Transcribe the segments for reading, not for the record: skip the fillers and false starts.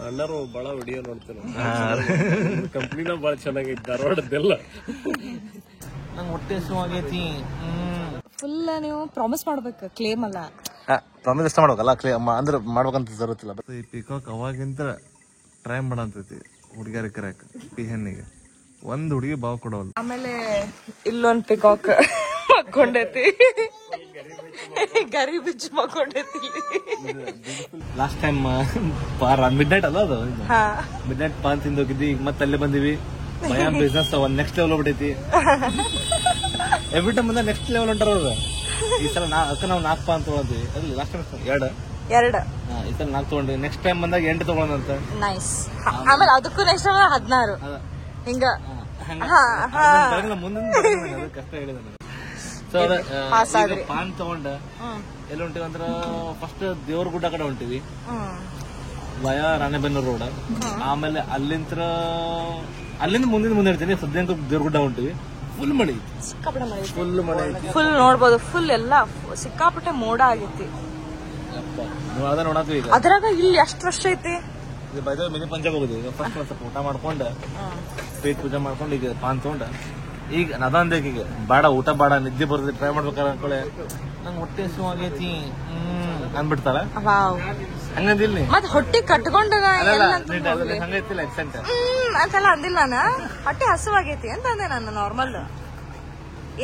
ಅಣ್ಣರು ಬಹಳ ವಿಡಿಯೋ ನೋಡ್ತೇನೆ. ಕಂಪ್ನಿನ ಬಹಳ ಚೆನ್ನಾಗೈತಿ ಧಾರವಾಡದ್ದೆಲ್ಲ. ನಂಗೆ ಹೊಟ್ಟೆ ಆಗೈತಿ. ಫುಲ್ ನೀವು ಪ್ರಾಮಿಸ್ ಮಾಡ್ಬೇಕು, ಕ್ಲೇಮ್ ಅಲ್ಲ. ಪ್ರಾಮಿಸ್ ಇಷ್ಟ ಮಾಡ್ಬೇಕಲ್ಲ, ಕ್ಲೇಮ್ ಅಂದ್ರೆ ಮಾಡ್ಬೇಕಂತ ಜರುತ್ತಿಲ್ಲ. ಈ ಪಿಕಾಕ್ ಅವಾಗಿಂತ ಟ್ರೈ ಮಾಡಂತೈತಿ ಹುಡುಗಿಯರ ಕರೆಯಕ್. ಈ ಹೆಣ್ಣಿಗೆ ಒಂದ್ ಹುಡುಗಿ ಬಾವು ಕೊಡೋಲ್ಲ. ಆಮೇಲೆ ಇಲ್ಲೊಂದ್ ಪಿಕಾಕ್ ಮಕ್ಕೊಂಡೈತಿ, ಗರಿ ಬಿಚ್ಚು ಮಕ್ಕೊಂಡೈತಿ. ಲಾಸ್ಟ್ ಟೈಮ್ ಮಿಡ್ ನೈಟ್ ಅಲ್ಲ ಅದು, ಮಿಡ್ ನೈಟ್ ಪಾನ್ ತಿಂದು ಹೋಗಿದ್ವಿ. ಈಗ ಮತ್ತೆ ಅಲ್ಲೇ ಬಂದಿವಿ. ಭಯ ಬಿಸ್ನೆಸ್ ಒಂದ್ ನೆಕ್ಸ್ಟ್ ಲೆವೆಲ್ ಹೋಗ್ಬಿಟ್ಟೈತಿ. ಎವ್ರಿ ಟೈಮ್ ಬಂದ ನೆಕ್ಸ್ಟ್ ಲೆವೆಲ್ ಹೊಂಟಾರ ಅವ್ರು. ಈ ಸಲ ನಾವು 4 ಪಾನ್ ತಗೊಂಡ್ವಿ. ಅಲ್ಲಿ ಲಾಸ್ಟ್ ಟೈಮ್ 2 ಈ ಸಲ 4 ತಗೊಂಡ್ವಿ. ನೆಕ್ಸ್ಟ್ ಟೈಮ್ ಬಂದಾಗ 8 ತಗೊಳ್ಳೋಣಂತ. ನೈಸ್. ಆಮೇಲೆ ಅದಕ್ಕೂ ನೆಕ್ಸ್ಟ್ 16 ಹಿಂಗ ಮುಂದಿನ ಕಷ್ಟ ಹೇಳಿದ. ಸೊ ಅದ ಪಾನ್ ತಗೊಂಡ ಎಲ್ಲಿ ಹೊಂಟಿವಿ ಅಂದ್ರ ಫಸ್ಟ್ ದೇವ್ರ ಗುಡ್ಡ ಕಡೆ ಹೊಂಟಿವಿ, ವಯ ರಾಣೆಬೆನ್ನೂರು ರೋಡ್. ಆಮೇಲೆ ಅಲ್ಲಿಂದ ಮುಂದೆ ಇರ್ತೀನಿ. ಸದ್ಯ ದೇವ್ರ ಗುಡ್ಡ ಹೊಂಟಿವಿ. ಫುಲ್ ಮಳೆ ಐತಿ, ಸಿಕ್ಕಾಪಟ್ಟೆ ಮಳೆ, ಫುಲ್ ಮಳೆ ಐತಿ. ಫುಲ್ ನೋಡ್ಬೋದು. ಫುಲ್ ಎಲ್ಲ ಸಿಕ್ಕಾಪಟ್ಟೆ ಮೋಡ ಆಗೈತಿ. ಅದ ನೋಡತ್ವಿ ಈಗ. ಅದ್ರಾಗ ಇಲ್ಲಿ ಎಷ್ಟು ವರ್ಷ ಐತಿ. ಮಿನಿ ಪಂಜಾಬ್ ಹೋಗುದು. ಈಗ ಫಸ್ಟ್ ಸ್ವಲ್ಪ ಊಟ ಮಾಡ್ಕೊಂಡ ಪೇಟ್ ಪೂಜೆ ಮಾಡ್ಕೊಂಡು ಈಗ ಪಾನ್ ತಗೊಂಡ ಈಗ ಅದಂದೇಕ ಈಗ ಬೇಡ ಊಟ ಬೇಡ ನಿದ್ದೆ ಬರ್ತದೆ ಟ್ರೈ ಮಾಡ್ಬೇಕಾರ ಅನ್ಕೊಳ್ಳೆ. ನಂಗೆ ಹೊಟ್ಟೆ ಆಗೈತಿ ಅಂದ್ಬಿಡ್ತಾರ. ಹಂಗಂದಿಲ್ಲ ಮತ್ ಹೊಟ್ಟಿ ಕಟ್ಕೊಂಡಾಗ ಹಂಗೈತಿಲ್ಲ ಎಕ್ಸೆಂಟ್ ಅಂತೆಲ್ಲ ಅಂದಿಲ್ಲ ನಾನು. ಹೊಟ್ಟೆ ಹಸುವಾಗೈತಿ ಅಂತ ಅಂದೆ ನಾನು. ನಾರ್ಮಲ್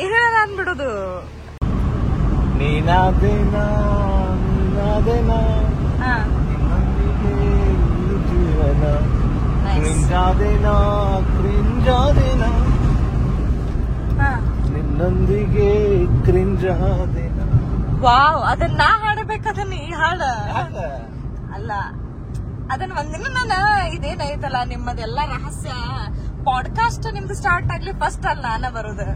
ಏನ ಅಂದ್ಬಿಡುದು. ನೀನಾದೇನಾ ನೀನಾದೇನಾ ಜೀವನ ಕ್ರಿಂಜಾದೇನಾ ಕ್ರಿಂಜಾದೇನಾ ನಿನ್ನೊಂದಿಗೆ ಕ್ರಿಂಜಾದೇನಾ. ವಾವ್, ಅದನ್ನ ನಾ ಹಾಡಬೇಕದನ್ನ. ಈ ಹಾಡ ಅಲ್ಲ, ಅದನ್ನ ಒಂದಿನ ನಾನು ಇದೇನೈತಲ್ಲ ನಿಮ್ಮದೆಲ್ಲ ರಹಸ್ಯ ಪಾಡ್ಕಾಸ್ಟ್ ನಿಮ್ದು ಸ್ಟಾರ್ಟ್ ಆಗ್ಲಿ ಫಸ್ಟ್ ಅಲ್ಲಿ ನಾನ ಬರುದು.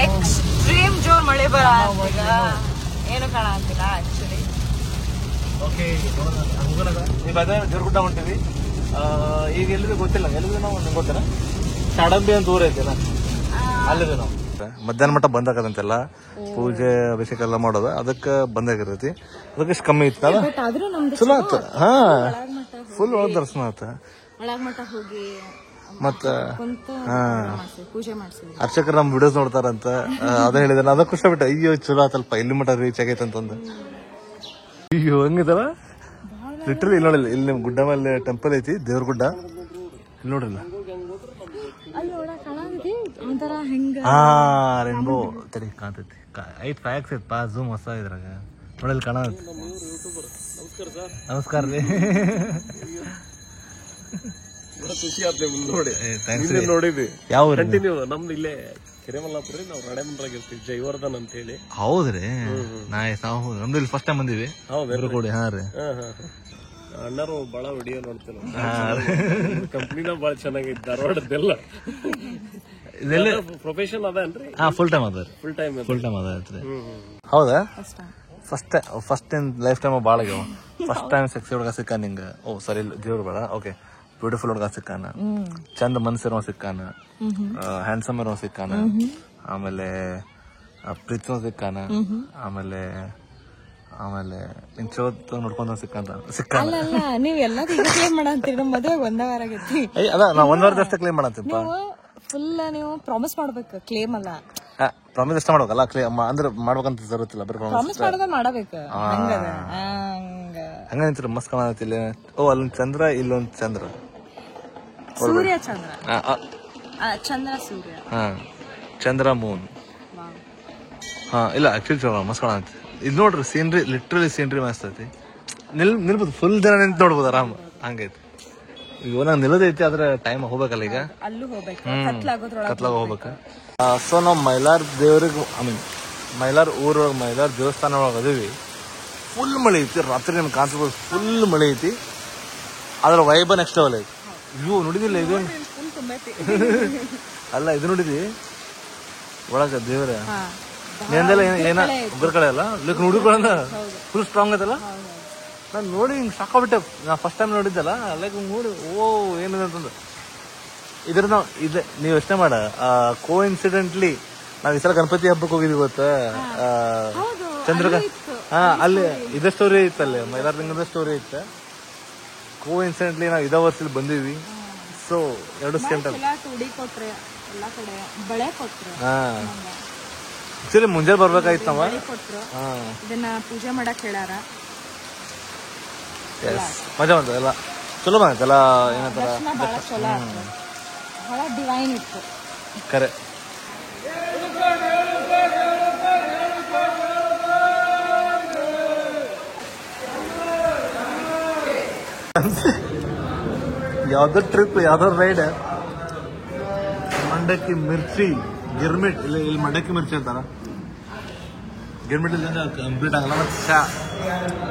ಎಕ್ಸ್ಟ್ರೀಮ್ ಜೋರ್ ಮಳೆ ಬರ ಏನು ಕಾಣ ಅಂತಿಲ್ಲ ಆಕ್ಚುಲಿ. ಓಕೆ, ದೇವ್ರಗುಡ್ಡ ಹೊಂಟಿವಿ. ಈಗ ಎಲ್ಲಿದೆ ಗೊತ್ತಿಲ್ಲ, ಎಲ್ಲಿದೆ ನಾವು ನಿಮ್ಗೆ ಗೊತ್ತಿಲ್ಲ. ಚಾಡಂಬಿ ಅಂತ ಊರ ಐತೆನ, ಅಲ್ಲಿದೆ ನಾವು. ಮಧ್ಯಾಹ್ನ ಮಟ್ಟ ಬಂದಾಗದಂತೆಲ್ಲ ಪೂಜೆ ಅಭಿಷೇಕ ಎಲ್ಲ ಮಾಡೋದು, ಅದಕ್ಕೆ ಬಂದಾಗಿರ್ತೈತಿ. ಅದಕ್ಕೆ ಇಷ್ಟು ಕಮ್ಮಿ ಇತ್ತು. ಚಲೋ ಆಯ್ತು. ಹಾ, ಫುಲ್ ಒಳಗ್ ದರ್ಶನ ಆಯ್ತ. ಮತ್ತ ಅರ್ಚಕರು ನಮ್ ವಿಡಿಯೋಸ್ ನೋಡ್ತಾರಂತ ಅದ ಹೇಳಿದಾರ. ಅದ ಖುಷಿ ಬಿಟ್ಟ. ಅಯ್ಯೋ ಚಲೋ ಆತಲ್ಪ, ಇಲ್ಲಿ ಮಟ್ಟ ರೀಚ್ ಆಗೈತೆ ಅಂತಂದು. ಅಯ್ಯೋ ಹಂಗಿದಾರ ಲಿಟ್ರಲಿ. ಇಲ್ಲಿ ನೋಡಿಲ್ಲ, ಇಲ್ಲಿ ನಿಮ್ ಗುಡ್ಡ ಮೇಲೆ ಟೆಂಪಲ್ ಐತಿ, ದೇವ್ರ ಗುಡ್ಡ. ಇಲ್ಲಿ ನೋಡಿಲ್ಲ. ರೇನ್ಬೋ ತಡಿ ಕಾಣ್ತೈತಿ. 5x ಐತಿ ಪಾ, ಝೂಮ್ ಹೊಸ ಇದ್ರಾಗ ನೋಡಲ್ಲಿ ಕಾಣ. ನಮಸ್ಕಾರ ರೀ. ಖುಷಿ ಆಯ್ತು ನೋಡಿ. ನೋಡಿದ್ವಿ ಯಾವ ಕಂಟಿನ್ಯೂ ನಮ್ದು ಇಲ್ಲೇ ಹಿರೇಮಲ್ಲಾಪುರ. ನಾವು ರಾಣೆಬೆನ್ನೂರಾಗ ಇರ್ತೀವಿ, ಜೈವರ್ಧನ್ ಅಂತ ಹೇಳಿ. ಹೌದ್ರಿ, ನಾವು ನಮ್ದು ಇಲ್ಲಿ ಫಸ್ಟ್ ಟೈಮ್ ಬಂದಿವಿ. ಹೌದು ಕೂಡಿ. ಹಾ ರೀ, ಅಣ್ಣರು ಬಹಳ ವಿಡಿಯೋ ನೋಡ್ತೇನೆ. ಕಂಪ್ನಿನ ಬಹಳ ಚೆನ್ನಾಗೈತಿ ಧಾರವಾಡದ್ದೆಲ್ಲ. ಇದೆಲ್ಲ ಪ್ರೊಫೆಷನ್ ಅದೇನ್ರಿ? ಹಾ, ಫುಲ್ ಟೈಮ್ ಅದ. ಫುಲ್ ಟೈಮ್ ಅದ. ಹೌದಾ? ಫಸ್ಟ್ ಲೈಫ್ ಟೈಮ್ ಭಾಳ ಆಗ್ಯಾವ. ಫಸ್ಟ್ ಟೈಮ್ ಸೆಕ್ಸಿ ಹುಡುಗ ಸಿಕ್ಕ ನಿಂಗ. ಓ ಸರಿ, ದೇವ್ರು ಬೇಡ. ಓಕೆ, ಬ್ಯೂಟಿಫುಲ್ ಹುಡುಗ ಸಿಕ್ಕಾನ, ಚಂದ ಮನ್ಸಿರೋ ಸಿಕ್ಕಾನ, ಹ್ಯಾಂಡ್ಸಮ್ ಇರೋ ಸಿಕ್ಕಾನ, ಆಮೇಲೆ ಪ್ರೀತಿ ಸಿಕ್ಕಾನ, ಆಮೇಲೆ ನಿನ್ ಚಲೋ ನೋಡ್ಕೊಂಡ ಸಿಕ್ಕಾನ. ನೀವ್ ಎಲ್ಲ ಕ್ಲೇಮ್ ಮಾಡಂತೀರಿ. ನಮ್ ಮದುವೆ 1 ವಾರ ಆಗೈತಿ. ಅದ ನಾ 1 ವಾರದಷ್ಟೇ ಕ್ಲೇಮ್ ಮಾಡಂತೀಪ್ಪ. ಫುಲ್ ನೀವು ಪ್ರಾಮಿಸ್ ಮಾಡ್ಬೇಕು, ಕ್ಲೇಮ್ ಅಲ್ಲ. ಪ್ರಾಮಿಸ್ ಇಷ್ಟ ಮಾಡ್ಬೇಕಲ್ಲ, ಕ್ಲೇಮ್ ಅಂದ್ರೆ ಮಾಡ್ಬೇಕಂತ ಜರುತ್ತಿಲ್ಲ. ಪ್ರಾಮಿಸ್ ಮಾಡಬೇಕು. ಹಂಗಂತೀರ ಮಸ್ತ್ ಕಾಣತಿಲ್ಲ. ಓ, ಅಲ್ಲೊಂದ್ ಚಂದ್ರ, ಇಲ್ಲೊಂದ್ ಚಂದ್ರ, ಸೂರ್ಯ ಚಂದ್ರ, ಚಂದ್ರ ಸೂರ್ಯ. ಹಾ, ಚಂದ್ರ ಮೂನ್. ಹಾ, ಇಲ್ಲ ಆಕ್ಚುಲಿ ಚಲೋ ಮಸ್ತ್ ಕಾಣತಿ. ಇದು ನೋಡ್ರಿ ಸೀನ್ರಿ, ಲಿಟ್ರಲಿ ಸೀನ್ರಿ ಮಸ್ತ್ ಐತಿ. ನಿಲ್ಬೋದು, ಫುಲ್ ಜನ ನಿಂತು ನೋಡ್ಬೋದು ಆರಾಮ್. ಹಂಗೈತಿ. ಈಗ ನಂಗೆ ನಿಲ್ಲದೈತಿ, ಆದ್ರೆ ಟೈಮ್ ಹೋಗ್ಬೇಕಲ್ಲ ಈಗ. ಅಲ್ಲೂ ಹೋಗ್ಬೇಕು, ಕತ್ಲಾಗ ಹೋಗ್ಬೇಕು. ಸೊ ನಾವು ಮೈಲಾರ್ ದೇವ್ರಿಗೆ, ಮೈಲಾರ್ ಊರೊಳಗೆ ಮೈಲಾರ್ ದೇವಸ್ಥಾನ ಒಳಗೆ ಅದೀವಿ. ಫುಲ್ ಮಳೆ ಐತಿ. ರಾತ್ರಿ ನಮ್ಗೆ ಕಾಣಿಸ್ಬೋದು, ಫುಲ್ ಮಳೆ ಐತಿ. ಅದ್ರ ವೈಬ ನೆಕ್ಸ್ಟ್ ಲೆವೆಲ್ ಐತಿ. ಇವು ನೋಡಿದಿಲ್ಲ ಇದು? ಅಲ್ಲ, ಇದು ನೋಡಿದಿ ಒಳಗ ದೇವ್ರ ನೆಂದೆಲ್ಲ ಏನ ಉಗ್ರ ಕಡೆ ಅಲ್ಲ, ಲೈಕ್ ನೋಡಿಕೊಳ್ಳ ಫುಲ್ ಸ್ಟ್ರಾಂಗ್ ಐತಲ್ಲ. ನಾನು ನೋಡಿ ಹಿಂಗ್ ಸಾಕಾಗ್ಬಿಟ್ಟೆ. ನಾ ಫಸ್ಟ್ ಟೈಮ್ ನೋಡಿದ್ದಲ್ಲ, ಲೈಕ್ ನೋಡಿ ಓ ಏನಿದೆ ಅಂತಂದು. ಇದ್ರ ನಾವು ಇದೆ, ನೀವು ಯೋಚನೆ ಮಾಡ, ಕೋ ಇನ್ಸಿಡೆಂಟ್ಲಿ ನಾವ್ ಈ ಸಲ ಗಣಪತಿ ಹಬ್ಬಕ್ಕೆ ಹೋಗಿದ್ವಿ ಗೊತ್ತ. ಹಾ ಅಲ್ಲಿ ಇದೇ ಸ್ಟೋರಿ ಇತ್ತಲ್ಲಿ ಮೈಲಾರಲಿಂಗದ ಸ್ಟೋರಿ ಇತ್ತು. ಕೋ ಇನ್ಸಿಡೆಂಟ್ಲಿ ನಾವು ಇದೇ ವರ್ಷದಲ್ಲಿ ಬಂದೀವಿ. ಸೊ 2 ಸ್ಟೆಂಟ್ ಟೂಡಿ ಕೊಟ್ರೆ ಎಲ್ಲ ಕಡೆ ಬಳೆ ಕೊಟ್ರು. ಹಾ ಆಕ್ಚುಲಿ ಮುಂಜಾನೆ ಬರ್ಬೇಕಾಯ್ತು ನಾವ. ಕೊಟ್ರು ಇದನ್ನ ಪೂಜೆ ಮಾಡಕ್ ಹೇಳ್ಯಾರ. ಮಜಾ ಬಂತ ಎಲ್ಲ ಚಲೋ ಬಂತಲ್ಲ. ಏನಂತಾರ ಬಹಳ ಚಲೋ ಆಯ್ತು, ಬಹಳ ಡಿವೈನ್ ಇತ್ತು. ಕರೆ ಯಾವ್ದೋ ಟ್ರಿಪ್ ಯಾವ್ದೋ ರೈಡ್ ಮಂಡಕ್ಕಿ ಮಿರ್ಚಿ ಗಿರ್ಮಿಟ್ ಇಲ್ಲಿ ಮಂಡಕ್ಕಿ ಮಿರ್ಚಿ ಅಂತಾರ. ಗಿರ್ಮಿಟ್ ಇಲ್ಲಿಂದ ಕಂಪ್ಲೀಟ್ ಆಗಲ್ಲ. ಮತ್ತೆ ಚಾ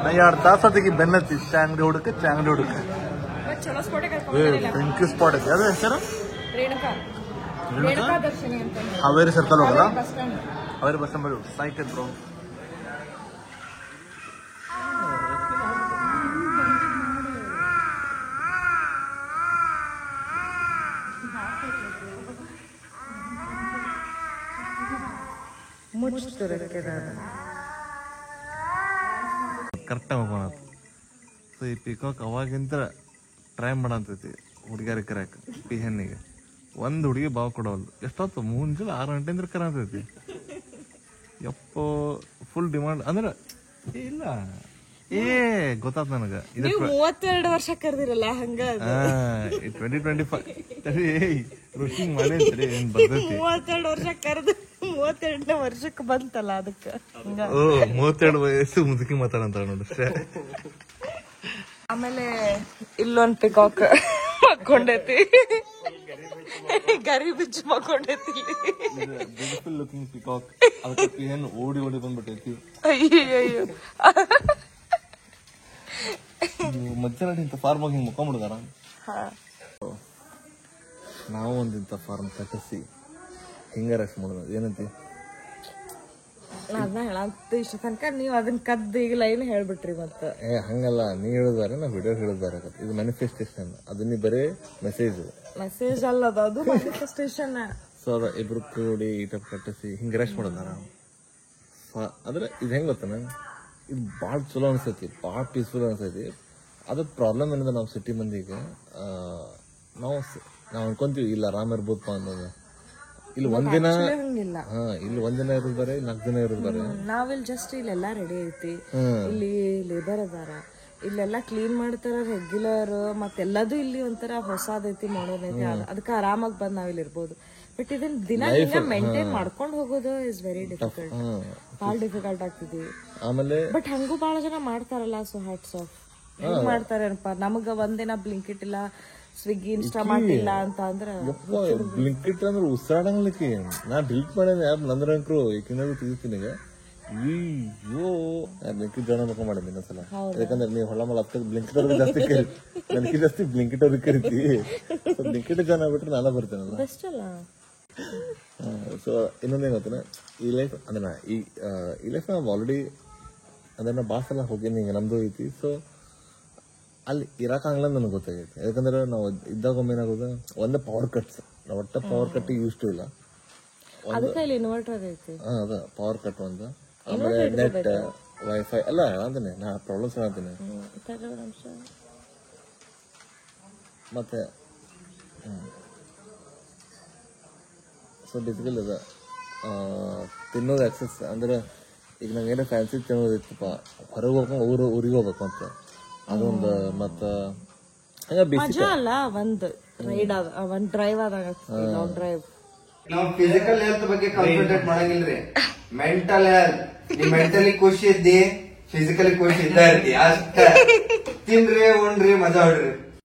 ನಾ 2 ತಾಸು ಅದಕ್ಕೆ ಬೆನ್ನತ್ತಿ ಚಾ ಅಂಗಡಿ ಹುಡುಕ ಪಿಂಕಿ ಸ್ಪಾಟ್ ಐತಿ. ಅದೇ ಹೆಸರು ಹಾವೇರಿ ಸರ್ಕಲ್ ಹೋಗಲ್ಲ, Haveri bus stand cycle bro. ಕರೆಕ್ಟಾಗಿ ಹೋಗೋಣ. ಸೊ ಈ ಪಿಕಾಕ್ ಅವಾಗಿಂತ ಟ್ರೈ ಮಾಡಂತೈತಿ ಹುಡುಗಿಯರಿಗೆ ಕರೆಯಕ್ಕೆ. ಪಿ ಹೆಣ್ಣಿಗೆ ಒಂದು ಹುಡುಗಿ ಬಾವು ಕೊಡೋಲ್ಲ. ಎಷ್ಟೊತ್ತು ಮುಂಜಾನೆ 6 ಗಂಟೆಯಿಂದ ಕರಂತೈತಿ. ಯಪ್ಪೋ ಫುಲ್ ಡಿಮಾಂಡ್ ಅಂದ್ರೆ ಇಲ್ಲ. ಗೊತ್ತಾತ್ ನನಗೆ 32 ವರ್ಷ ಕರ್ದಿರಲ್ಲ ಹಂಗ 2025 ರುಚಿಂಗ್ ಮಾಡಿ ಏನ್ ಬರ್ತೈತಿ. 32 ವರ್ಷ ಕರ್ದು 32ನೇ ವರ್ಷಕ್ಕೆ ಬಂತಲ್ಲ ಅದಕ್ಕೆ. 32 ವಯಸ್ಸು ಮುದುಕಿ ಮಾತಾಡಂತ ನೋಡ್ರಿ. ಆಮೇಲೆ ಇಲ್ಲೊಂದ್ ಪಿಕಾಕ್ ಮಕ್ಕೊಂಡೈತಿ, ಗರಿ ಬಿಚ್ಚು ಮಕ್ಕೊಂಡೈತಿ. Beautiful looking peacock. ಅದಕ್ಕೆ ಏನ್ ಓಡಿ ಬಂದ್ಬಿಟ್ಟೈತಿ. ಅಯ್ಯೋ ಮಧ್ಯಾಹ್ನ ಇಂಥ ಫಾರ್ಮ್ ಆಗಿ ಹಿಂಗ್ ಮುಕ್ಕೊಂಡ್ಬಿಡ್ತಾರ. ನಾವು ಒಂದಿಂತ ಫಾರ್ಮ್ ಕಟ್ಟಿಸಿ ಹಿಂಗ ರೆಸ್ಟ್ ಮಾಡೋದು ಏನಂತಿ. ಅದನ್ನ ಹೇಳಂತ ಇಷ್ಟ ತನಕ ನೀವ್ ಅದನ್ನ ಕದ್ದು ಈಗ ಲೈನ್ ಹೇಳ್ಬಿಟ್ರಿ. ಮತ್ತ ಹಂಗಲ್ಲ, ನೀ ಹೇಳಿದಾರೆ ನಾ ವಿಡಿಯೋ ಹೇಳಿದಾರೆ. ಇದು ಮ್ಯಾನಿಫೆಸ್ಟೇಷನ್, ಅದು ನೀ ಬರೀ ಮೆಸೇಜ್ ಅಲ್ಲ, ಅದು ಮ್ಯಾನಿಫೆಸ್ಟೇಷನ್. ಸೊ ಅದ ಇಬ್ರು ಕೂಡಿ ಈ ಟೈಪ್ ಕಟ್ಟಿಸಿ ಹಿಂಗ ರೆಸ್ಟ್ ಮಾಡೋದಾರ. ಅಂದ್ರೆ ಇದು ಹೆಂಗ್ ಗೊತ್ತಾನ, ಇದು ಭಾಳ ಚಲೋ ಅನ್ಸೈತಿ, ಭಾಳ ಪೀಸ್ಫುಲ್ ಅನ್ಸೈತಿ. ಅದ್ರ ಪ್ರಾಬ್ಲಮ್ ಏನಂದ್ರೆ ನಾವು ಸಿಟಿ ಮಂದಿಗೆ ನಾವು ಅನ್ಕೊಂತೀವಿ ಇಲ್ಲ ಆರಾಮ್ ಇರ್ಬೋದಪ್ಪ ಅನ್ನೋದು. ಇಲ್ಲಿ ಒಂದಿನ ಇಲ್ಲಿ ಒಂದಿನ ಇರೋದು ಬರೀ 4 ದಿನ ಇರೋದು ಬರೀ. ನಾವಿಲ್ಲಿ ಜಸ್ಟ್ ಇಲ್ಲೆಲ್ಲಾ ರೆಡಿ ಐತಿ, ಇಲ್ಲಿ ಲೇಬರ್ ಅದಾರ, ಇಲ್ಲೆಲ್ಲ ಕ್ಲೀನ್ ಮಾಡ್ತಾರ ರೆಗ್ಯುಲರ್, ಮತ್ತೆಲ್ಲದು ಇಲ್ಲಿ ಒಂಥರ ಹೊಸದೈತಿ ಮಾಡೋದೈತಿ. ಅದಕ್ಕೆ ಆರಾಮಾಗಿ ಬಂದ್ ನಾವ್ ಇಲ್ಲಿ ಇರ್ಬೋದು. ಬಟ್ ಇದನ್ನ ದಿನ ಮೇಂಟೈನ್ ಮಾಡ್ಕೊಂಡು ಹೋಗೋದು ಇಸ್ ವೆರಿ ಡಿಫಿಕಲ್ಟ್, ಭಾಳ ಡಿಫಿಕಲ್ಟ್ ಆಗ್ತಿದೆ. ಆಮೇಲೆ ಬಟ್ ಹಂಗೂ ಬಹಳ ಜನ ಮಾಡ್ತಾರಲ್ಲ. So hats off. ಹೆಂಗ್ ಮಾಡ್ತಾರೇನಪ್ಪ, ನಮಗ ಒಂದಿನ ಬ್ಲಿಂಕಿಟ್ ಇಲ್ಲ, ಸ್ವಿಗ್ಗಿ ಇನ್ಸ್ಟಾಮಾರ್ಟ್ ಇಲ್ಲ ಅಂತ ಅಂದ್ರೆ. ಬ್ಲಿಂಕಿಟ್ ಅಂದ್ರೆ ಉಸಿರಾಡಂಗ್ಲಿಕ್ಕೆ ನಾ ಡಿಲೀಟ್ ಮಾಡೇನೆ ಆ್ಯಪ್. ನಂದ್ರಂಕ್ರು ಏಕೆಂದ್ರೆ ತೆಗಿತೀನಿ ಈಗ. ಅಯ್ಯೋ ಬ್ಲಿಂಕಿಟ್ ಜನ ಮಕ್ಕ ಮಾಡಿದ್ವಿ ಇನ್ನೊಂದ್ಸಲ. ಯಾಕಂದ್ರೆ ನೀವು ಹೊಳ ಮಳ ಬ್ಲಿಂಕಿಟ್ ಅವ್ರಿಗೆ ಜಾಸ್ತಿ ಕರಿ, ನನಗೆ ಜಾಸ್ತಿ ಬ್ಲಿಂಕಿಟ್ ಅವ್ರಿಗೆ ಕರಿತಿ. ಬ್ಲಿಂಕಿಟ್ ಜನ ಬಿಟ್ರೆ ನಾನ ಬರ್ತೇನಲ್ಲ. ಸೊ ಇನ್ನೊಂದೇನ್ ಗೊತ್ತೇನ, ಈ ಲೈಫ್ ಅಂದ್ರೆ ಈ ಲೈಫ್ ನಾವು ಆಲ್ರೆಡಿ ಅದನ್ನ ಭಾಳ ಸಲ ಹೋಗೀನಿ. ಹಿಂಗೆ ನಮ್ದು ಐತಿ. ಸೊ ಅಲ್ಲಿ ಇರಾಕಂಗಿಲ್ಲ ನನಗೆ ಗೊತ್ತಾಗೈತಿ. ಯಾಕಂದ್ರೆ ನಾವು ಇದ್ದಾಗ ಒಮ್ಮೆ ಏನಾಗೋದು, ಒಂದೇ ಪವರ್ ಕಟ್ಸ್, ನಾವು ಒಟ್ಟ ಪವರ್ ಕಟ್ ಯೂಸ್ ಟು ಇಲ್ಲ. ಅದ ಪವರ್ ಕಟ್ ಒಂದು, ಆಮೇಲೆ ನೆಟ್ ವೈಫೈ ಎಲ್ಲ ಹೇಳ್ತೀನಿ ನಾ ಪ್ರಾಬ್ಲಮ್ಸ್ ಹೇಳ್ತೀನಿ. ಮತ್ತೆ ಸೊ ಬೇಸಿಕಲಿ ಅದ ತಿನ್ನೋದು ಆಕ್ಸೆಸ್ ಅಂದ್ರೆ ಈಗ ನಂಗೆ ಏನೋ ಫ್ಯಾನ್ಸಿ ತಿನ್ನೋದಿತ್ತಪ್ಪ, ಹೊರಗೆ ಹೋಗ್ಕೊಂಡು ಊರಿಗೆ ಹೋಗ್ಬೇಕು ಅಂತ ಅದೊಂದು. ಮತ್ತ ಮಜಾ ಅಲ್ಲ, ಒಂದ್ ರೈಡ್ ಒಂದ್ ಡ್ರೈವ್ ಆದಾಗ ಲಾಂಗ್ ಡ್ರೈವ್. ನಾವು ಫಿಸಿಕಲ್ ಹೆಲ್ತ್ ಬಗ್ಗೆ ಕಾನ್ಸಂಟ್ರೇಟ್ ಮಾಡಂಗಿಲ್ರಿ, ಮೆಂಟಲ್ ಹೆಲ್ತ್. ನೀವ್ ಮೆಂಟಲಿ ಖುಷಿ ಇದ್ದಿ, ಫಿಸಿಕಲಿ ಖುಷಿ ಇದ್ದ ಇರ್ತಿ ಅಷ್ಟ. ತಿನ್ರಿ ಉಣ್ರಿ ಮಜಾ ಹೊಡ್ರಿ.